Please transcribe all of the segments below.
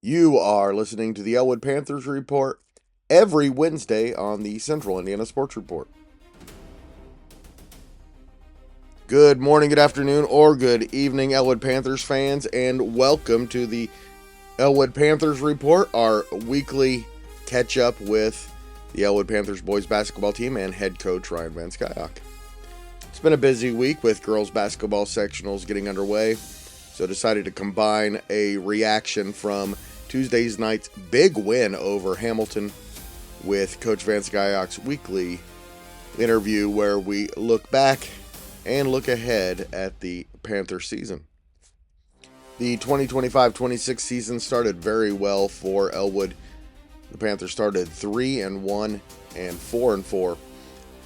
You are listening to the Elwood Panthers Report every Wednesday on the Central Indiana Sports Report. Good morning, good afternoon, or good evening, Elwood Panthers fans, and welcome to the Elwood Panthers Report, our weekly catch-up with the Elwood Panthers boys basketball team and head coach Ryan VanSkyock. It's been a busy week with girls basketball sectionals getting underway, so decided to combine a reaction from Tuesday's night's big win over Hamilton with Coach VanSkyock's weekly interview where we look back and look ahead at the Panther season. The 2025-26 season started very well for Elwood. The Panthers started 3-1 and 4-4.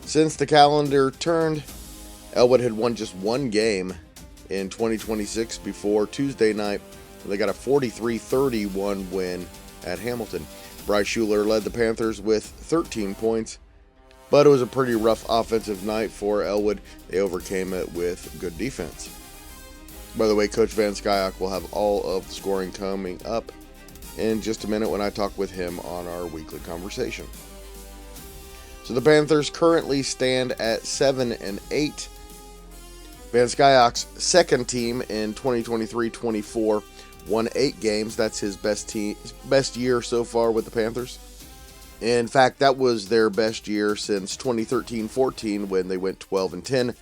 Since the calendar turned, Elwood had won just one game in 2026 before Tuesday night. They got a 43-31 win at Hamilton. Bryce Schuler led the Panthers with 13 points, but it was a pretty rough offensive night for Elwood. They overcame it with good defense. By the way, Coach VanSkyock will have all of the scoring coming up in just a minute when I talk with him on our weekly conversation. So the Panthers currently stand at 7-8. VanSkyock's second team in 2023-24 won 8 games. That's his best year so far with the Panthers. In fact, that was their best year since 2013-14 when they went 12-10,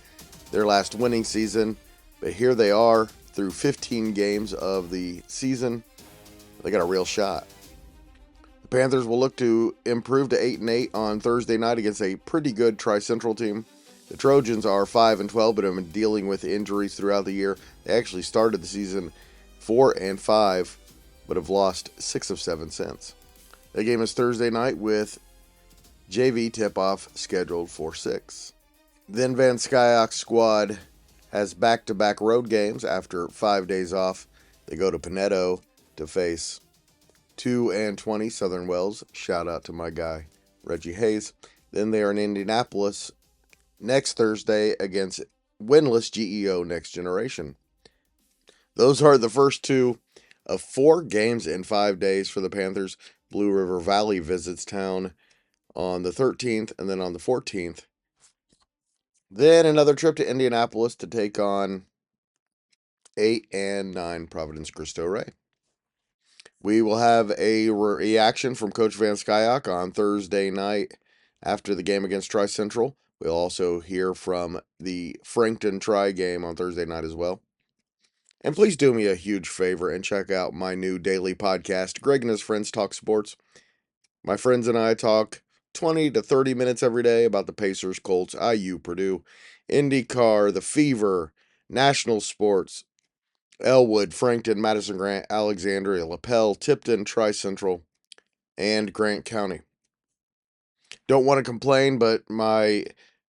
their last winning season. But here they are through 15 games of the season. They got a real shot. The Panthers will look to improve to 8-8 on Thursday night against a pretty good Tri-Central team. The Trojans are 5-12, but have been dealing with injuries throughout the year. They actually started the season 4-5, but have lost 6 of 7 since. That game is Thursday night with JV tip-off scheduled for 6. Then VanSkyock's squad has back-to-back road games after 5 days off. They go to Pinedo to face 2-20 Southern Wells. Shout out to my guy, Reggie Hayes. Then they are in Indianapolis next Thursday against winless GEO Next Generation. Those are the first 2 of 4 games in 5 days for the Panthers. Blue River Valley visits town on the 13th and then on the 14th. Then another trip to Indianapolis to take on 8-9 Providence Cristo Rey. We will have a reaction from Coach VanSkyock on Thursday night after the game against Tri-Central. We'll also hear from the Frankton Tri game on Thursday night as well. And please do me a huge favor and check out my new daily podcast, Greg and His Friends Talk Sports. My friends and I talk 20 to 30 minutes every day about the Pacers, Colts, IU, Purdue, IndyCar, the Fever, national sports, Elwood, Frankton, Madison Grant, Alexandria, LaPel, Tipton, Tri-Central, and Grant County. Don't want to complain, but my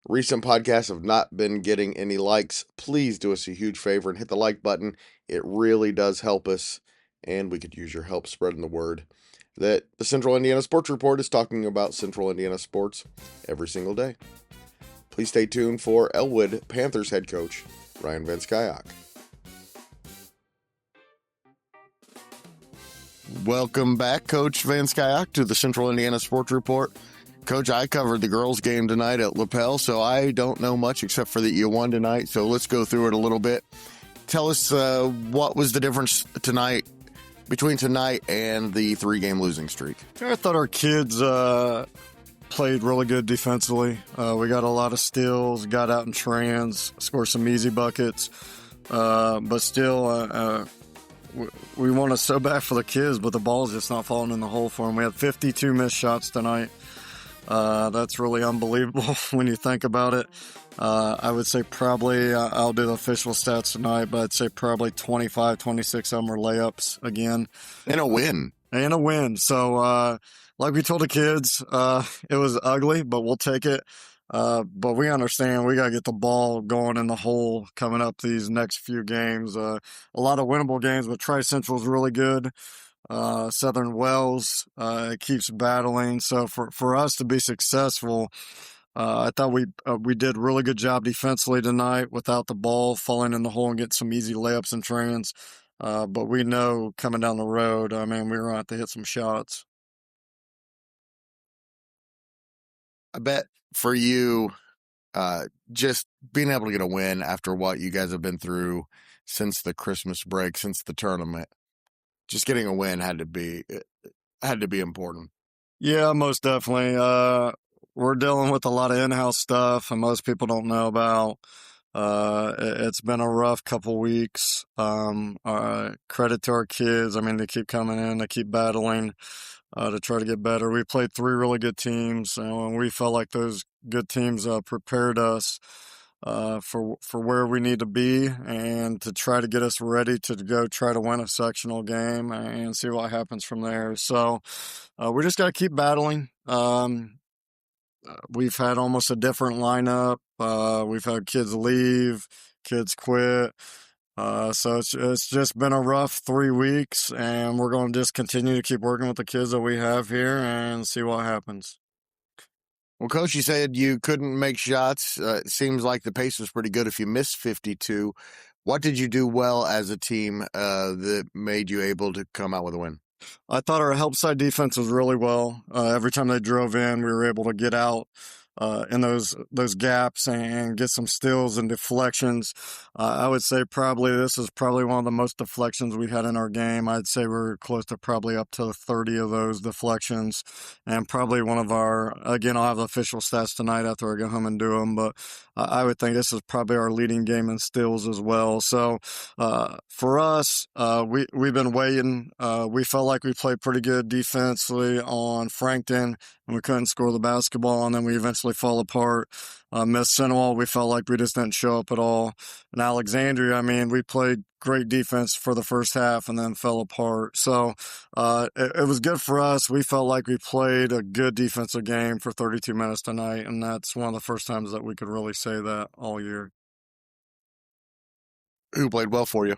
recent podcasts have not been getting any likes. Please do us a huge favor and hit the like button. It really does help us, and we could use your help spreading the word that the Central Indiana Sports Report is talking about Central Indiana sports every single day. Please stay tuned for Elwood Panthers head coach Ryan VanSkyock. Welcome back, Coach VanSkyock, to the Central Indiana Sports Report. Coach, I covered the girls' game tonight at LaPel, so I don't know much except for that you won tonight. So let's go through it a little bit. Tell us what was the difference between tonight and the 3-game losing streak. I thought our kids played really good defensively. We got a lot of steals, got out in trans, scored some easy buckets, but still we want to so bad for the kids, but the ball's just not falling in the hole for them. We had 52 missed shots tonight. That's really unbelievable when you think about it. I would say probably, I'll do the official stats tonight, but I'd say probably 25, 26 of them were layups again. And a win. So, like we told the kids, it was ugly, but we'll take it. But we understand we got to get the ball going in the hole coming up these next few games. A lot of winnable games, but Tri-Central's really good. Southern Wells keeps battling. So for us to be successful, I thought we did a really good job defensively tonight without the ball falling in the hole and getting some easy layups and trans. But we know coming down the road, I mean, we're going to have to hit some shots. I bet for you, just being able to get a win after what you guys have been through since the Christmas break, since the tournament, just getting a win had to be important. Yeah, most definitely. We're dealing with a lot of in-house stuff, and most people don't know about. It's been a rough couple weeks. Credit to our kids. I mean, they keep coming in, they keep battling to try to get better. We played 3 really good teams, and we felt like those good teams prepared us for where we need to be and to try to get us ready to go try to win a sectional game and see what happens from there. So we just got to keep battling. We've had almost a different lineup. We've had kids leave, kids quit. So it's just been a rough 3 weeks, and we're going to just continue to keep working with the kids that we have here and see what happens. Well, Coach, you said you couldn't make shots. It seems like the pace was pretty good if you missed 52. What did you do well as a team that made you able to come out with a win? I thought our help side defense was really well. Every time they drove in, we were able to get out in those gaps and get some steals and deflections. I would say probably this is probably one of the most deflections we had in our game. I'd say we're close to probably up to 30 of those deflections, and probably one of our, again, I'll have the official stats tonight after I go home and do them, but I would think this is probably our leading game in steals as well. So for us, we've been waiting. We felt like we played pretty good defensively on Frankton, and we couldn't score the basketball, and then we eventually fall apart. Miss Senegal, we felt like we just didn't show up at all. And Alexandria, I mean, we played great defense for the first half and then fell apart. So it was good for us. We felt like we played a good defensive game for 32 minutes tonight, and that's one of the first times that we could really say that all year. Who played well for you?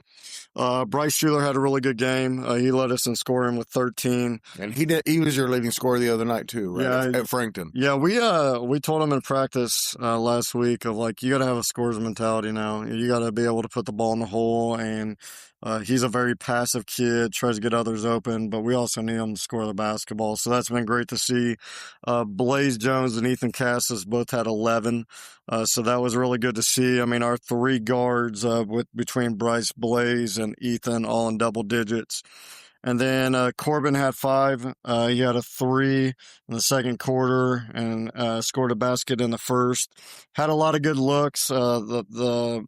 Bryce Schuler had a really good game. He led us in scoring with 13. And he was your leading scorer the other night too, right? At Frankton. Yeah, we told him in practice last week of like, you got to have a scorer's mentality now. You got to be able to put the ball in the hole, and he's a very passive kid, tries to get others open, but we also need him to score the basketball. So that's been great to see. Blaze Jones and Ethan Cassis both had 11. So that was really good to see. I mean, our 3 guards between Bryce, Blaze, and Ethan all in double digits. And then Corbin had 5. He had a 3 in the second quarter and scored a basket in the first. Had a lot of good looks. The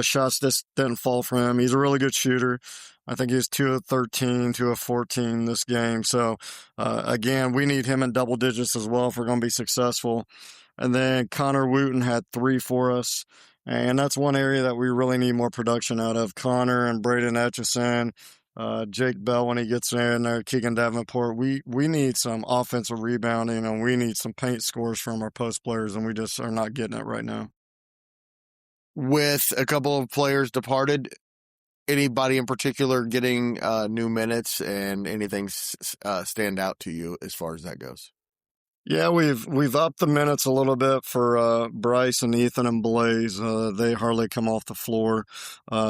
shots just didn't fall for him. He's a really good shooter. I think he's 2 of 13, 2 of 14 this game. So, again, we need him in double digits as well if we're going to be successful. And then Connor Wooten had 3 for us. And that's one area that we really need more production out of. Connor and Braden Etchison, Jake Bell when he gets in there, Keegan Davenport. We need some offensive rebounding, and we need some paint scores from our post players, and we just are not getting it right now. With a couple of players departed, anybody in particular getting new minutes, and anything stand out to you as far as that goes? Yeah, we've upped the minutes a little bit for Bryce and Ethan and Blaze. They hardly come off the floor.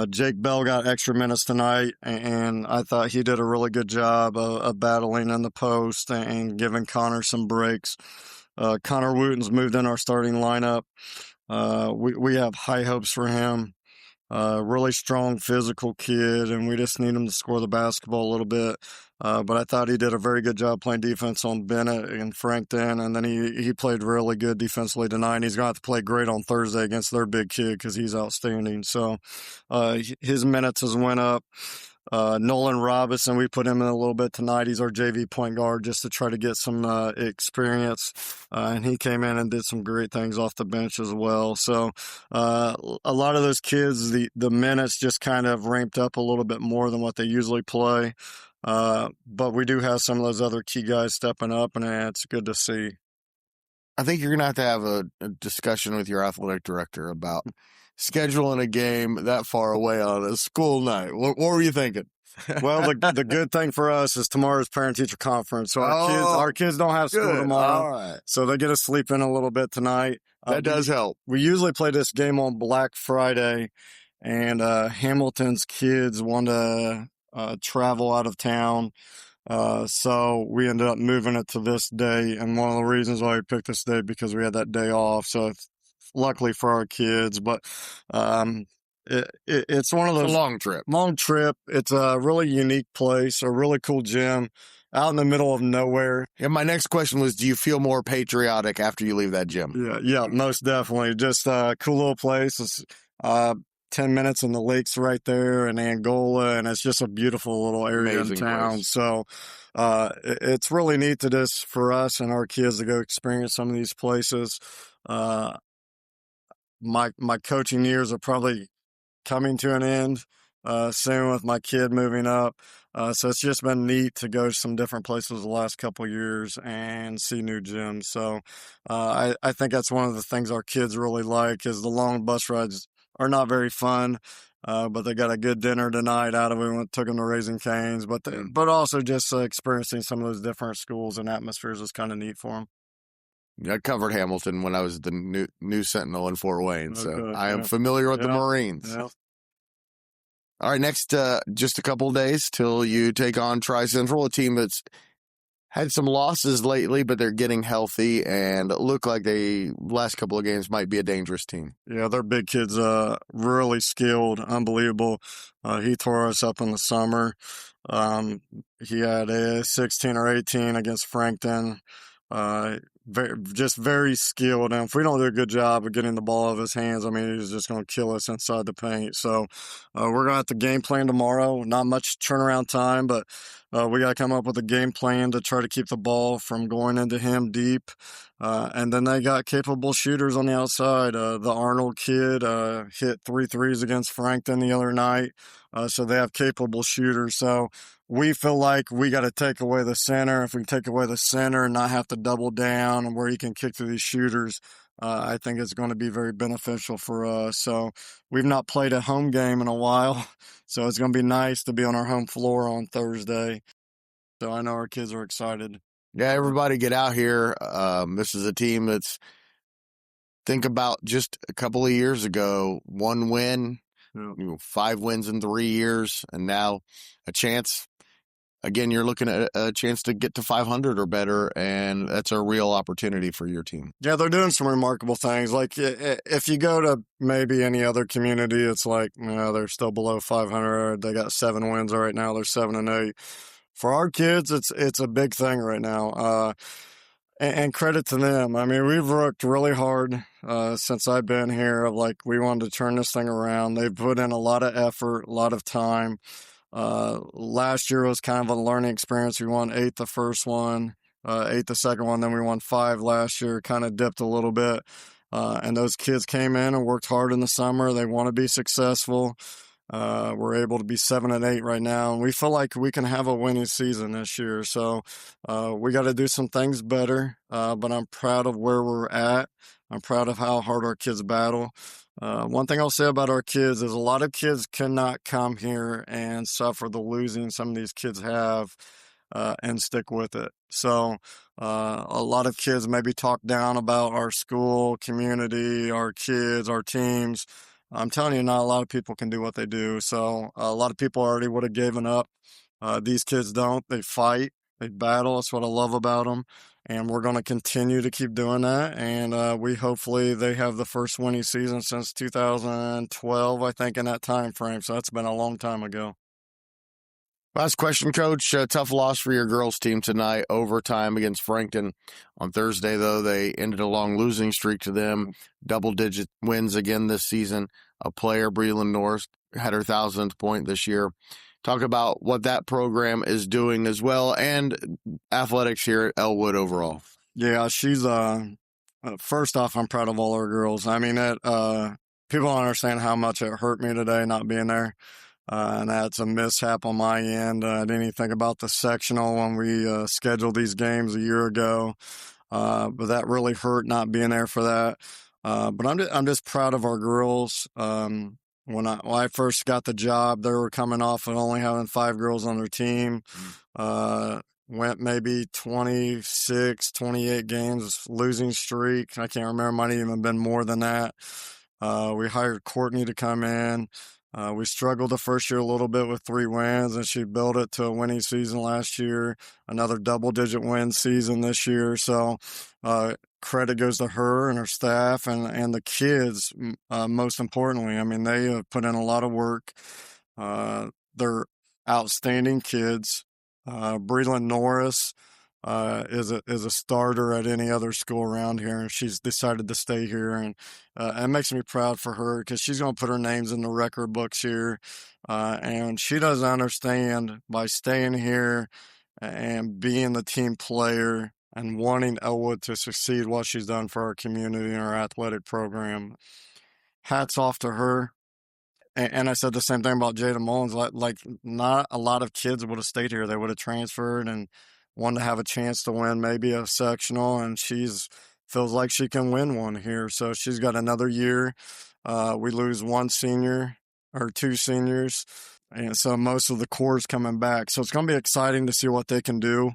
Jake Bell got extra minutes tonight, and I thought he did a really good job of battling in the post and giving Connor some breaks. Connor Wooten's moved in our starting lineup. We have high hopes for him. Really strong physical kid, and we just need him to score the basketball a little bit. But I thought he did a very good job playing defense on Bennett and Frankton, and then he played really good defensively tonight. And he's going to have to play great on Thursday against their big kid because he's outstanding. So his minutes has went up. Nolan Robinson, we put him in a little bit tonight. He's our JV point guard just to try to get some experience. And he came in and did some great things off the bench as well. So a lot of those kids, the minutes just kind of ramped up a little bit more than what they usually play. But we do have some of those other key guys stepping up, and it's good to see. I think you're going to have a discussion with your athletic director about scheduling a game that far away on a school night. What were you thinking? Well, the good thing for us is tomorrow's parent-teacher conference. So our kids don't have school tomorrow. All right. So they get to sleep in a little bit tonight. That does help. We usually play this game on Black Friday, and Hamilton's kids wanted to travel out of town. So we ended up moving it to this day. And one of the reasons why we picked this day because we had that day off. So luckily for our kids, but, it's one of It's those a long trip. long trip. It's a really unique place, a really cool gym out in the middle of nowhere. And my next question was, do you feel more patriotic after you leave that gym? Yeah, most definitely. Just a cool little place. It's, 10 minutes and the lake's right there in Angola, and it's just a beautiful little area Amazing in town. place. So, it's really neat to just for us and our kids to go experience some of these places. Uh, my coaching years are probably coming to an end soon with my kid moving up. So it's just been neat to go to some different places the last couple of years and see new gyms. So I think that's one of the things our kids really like is the long bus rides are not very fun. But they got a good dinner tonight out of it. We took them to Raising Cane's, but also just experiencing some of those different schools and atmospheres is kind of neat for them. I covered Hamilton when I was the new Sentinel in Fort Wayne, so Okay, I am yeah. familiar with the Yeah, Marines. yeah. All right, next, just a couple days till you take on Tri-Central, a team that's had some losses lately, but they're getting healthy and look like they last couple of games might be a dangerous team. Yeah, their big kid's really skilled, unbelievable. He tore us up in the summer. He had a 16 or 18 against Frankton. Just very skilled. And if we don't do a good job of getting the ball out of his hands, I mean, he's just going to kill us inside the paint. So we're going to have to game plan tomorrow. Not much turnaround time, but we got to come up with a game plan to try to keep the ball from going into him deep. And then they got capable shooters on the outside. The Arnold kid hit 3 threes against Frankton the other night. So they have capable shooters. So we feel like we got to take away the center. If we take away the center and not have to double down and where he can kick to these shooters, I think it's going to be very beneficial for us. So we've not played a home game in a while. So it's going to be nice to be on our home floor on Thursday. So I know our kids are excited. Yeah, everybody get out here. This is a team that's, think about just a couple of years ago, 1 win, Yeah. 5 wins in 3 years, and now a chance. Again, you're looking at a chance to get to 500 or better, and that's a real opportunity for your team. Yeah, they're doing some remarkable things. Like if you go to maybe any other community, it's like, they're still below 500. They got 7 wins right now. They're 7-8. For our kids, it's a big thing right now. And credit to them. I mean, we've worked really hard since I've been here. We wanted to turn this thing around. They've put in a lot of effort, a lot of time. Last year was kind of a learning experience. We won 8 the first one, 8 the second one, then we won 5 last year, kind of dipped a little bit. And those kids came in and worked hard in the summer. They want to be successful. We're able to be 7-8 right now, and we feel like we can have a winning season this year. So we got to do some things better, but I'm proud of where we're at. I'm proud of how hard our kids battle. One thing I'll say about our kids is a lot of kids cannot come here and suffer the losing some of these kids have and stick with it. So a lot of kids maybe talk down about our school, community, our kids, our teams. I'm telling you, not a lot of people can do what they do. So a lot of people already would have given up. These kids don't. They fight. They battle. That's what I love about them. And we're going to continue to keep doing that. And hopefully they have the first winning season since 2012, I think, in that time frame. So that's been a long time ago. Last question, Coach. Tough loss for your girls team tonight, overtime against Frankton. On Thursday, though, they ended a long losing streak to them. Double-digit wins again this season. A player, Breland Norris, had her 1,000th point this year. Talk about what that program is doing as well, and athletics here at Elwood overall. Yeah, she's first off, I'm proud of all our girls. I mean, people don't understand how much it hurt me today not being there. And that's a mishap on my end. I didn't even think about the sectional when we scheduled these games a year ago. But that really hurt not being there for that. But I'm just proud of our girls. When I first got the job, they were coming off of only having 5 girls on their team. Went maybe 26, 28 games losing streak. I can't remember. Might have even been more than that. We hired Courtney to come in. We struggled the first year a little bit with 3 wins, and she built it to a winning season last year, another double-digit win season this year. So credit goes to her and her staff and the kids, most importantly. I mean, they have put in a lot of work. They're outstanding kids. Breland Norris is a starter at any other school around here, and she's decided to stay here, and it makes me proud for her because she's going to put her names in the record books here, and she doesn't understand by staying here and being the team player and wanting Elwood to succeed what she's done for our community and our athletic program. Hats off to her. And I said the same thing about Jada Mullins. Like, not a lot of kids would have stayed here. They would have transferred and wanted to have a chance to win maybe a sectional, and she's feels like she can win one here. So she's got another year. We lose 1 senior or 2 seniors, and so most of the core is coming back. So it's going to be exciting to see what they can do.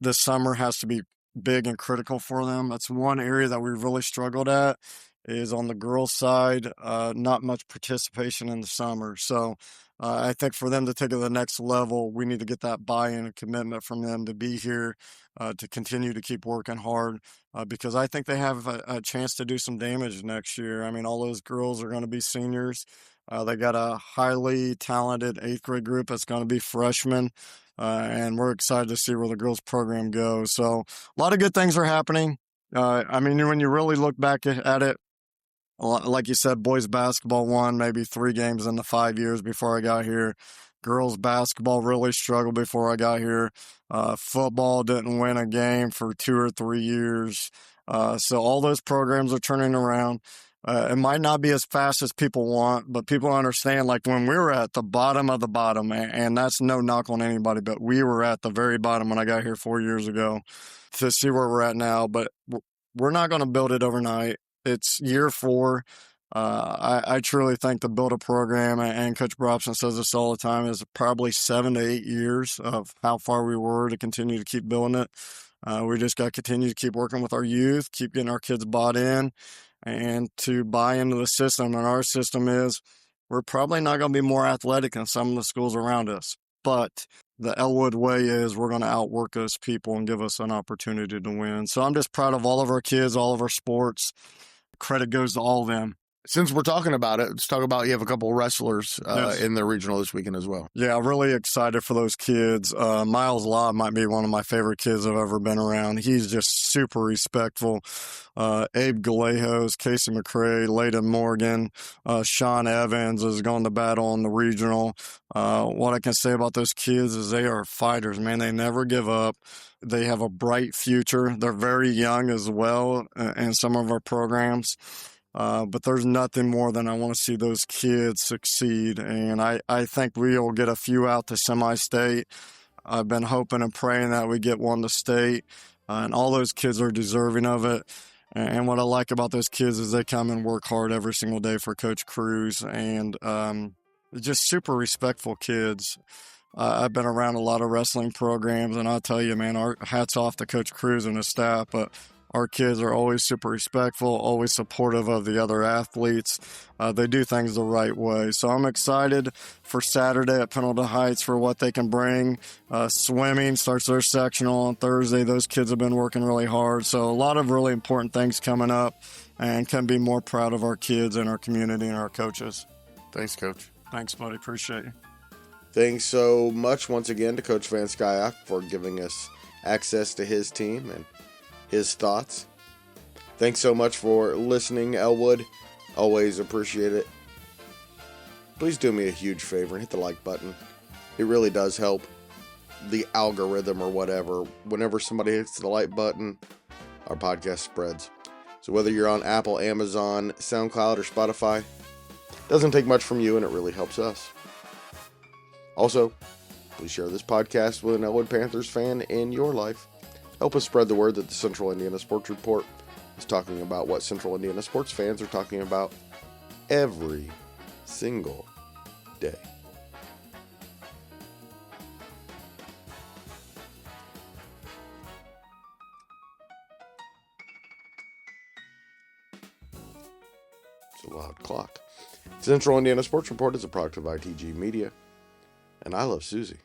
This summer has to be big and critical for them. That's one area that we've really struggled at is on the girls' side, not much participation in the summer. So I think for them to take it to the next level, we need to get that buy-in and commitment from them to be here, to continue to keep working hard, because I think they have a chance to do some damage next year. I mean, all those girls are going to be seniors. They got a highly talented 8th grade group that's going to be freshmen. And we're excited to see where the girls program goes. So a lot of good things are happening. I mean, when you really look back at it, like you said, boys basketball won maybe 3 games in the 5 years before I got here. Girls basketball really struggled before I got here. Football didn't win a game for 2 or 3 years. So all those programs are turning around. It might not be as fast as people want, but people understand, like when we were at the bottom of the bottom, and that's no knock on anybody, but we were at the very bottom when I got here 4 years ago, to see where we're at now. But we're not going to build it overnight. It's year 4. I truly think to build a program, and Coach Brobson says this all the time, is probably 7 to 8 years of how far we were to continue to keep building it. We just got to continue to keep working with our youth, keep getting our kids bought in, and to buy into the system. And our system is we're probably not going to be more athletic than some of the schools around us, but the Elwood way is we're going to outwork those people and give us an opportunity to win. So I'm just proud of all of our kids, all of our sports. Credit goes to all of them. Since we're talking about it, let's talk about you have a couple of wrestlers Yes. in the regional this weekend as well. Yeah, really excited for those kids. Miles Law might be one of my favorite kids I've ever been around. He's just super respectful. Abe Galejos, Casey McCray, Layden Morgan, Sean Evans is going to battle in the regional. What I can say about those kids is they are fighters, man. They never give up. They have a bright future. They're very young as well in some of our programs. But there's nothing more than I want to see those kids succeed. And I think we'll get a few out to semi-state. I've been hoping and praying that we get one to state. And all those kids are deserving of it. And what I like about those kids is they come and work hard every single day for Coach Cruz. And just super respectful kids. I've been around a lot of wrestling programs, and I'll tell you, man, our hats off to Coach Cruz and his staff. But our kids are always super respectful, always supportive of the other athletes. They do things the right way. So I'm excited for Saturday at Pendleton Heights for what they can bring. Swimming starts their sectional on Thursday. Those kids have been working really hard. So a lot of really important things coming up, and can be more proud of our kids and our community and our coaches. Thanks, Coach. Thanks, buddy. Appreciate you. Thanks so much once again to Coach VanSkyock for giving us access to his team and his thoughts. Thanks so much for listening, Elwood. Always appreciate it. Please do me a huge favor and hit the like button. It really does help the algorithm or whatever. Whenever somebody hits the like button, our podcast spreads. So whether you're on Apple, Amazon, SoundCloud, or Spotify, it doesn't take much from you, and it really helps us. Also, please share this podcast with an Elwood Panthers fan in your life. Help us spread the word that the Central Indiana Sports Report is talking about what Central Indiana sports fans are talking about every single day. It's a loud clock. Central Indiana Sports Report is a product of ITG Media, and I love Susie.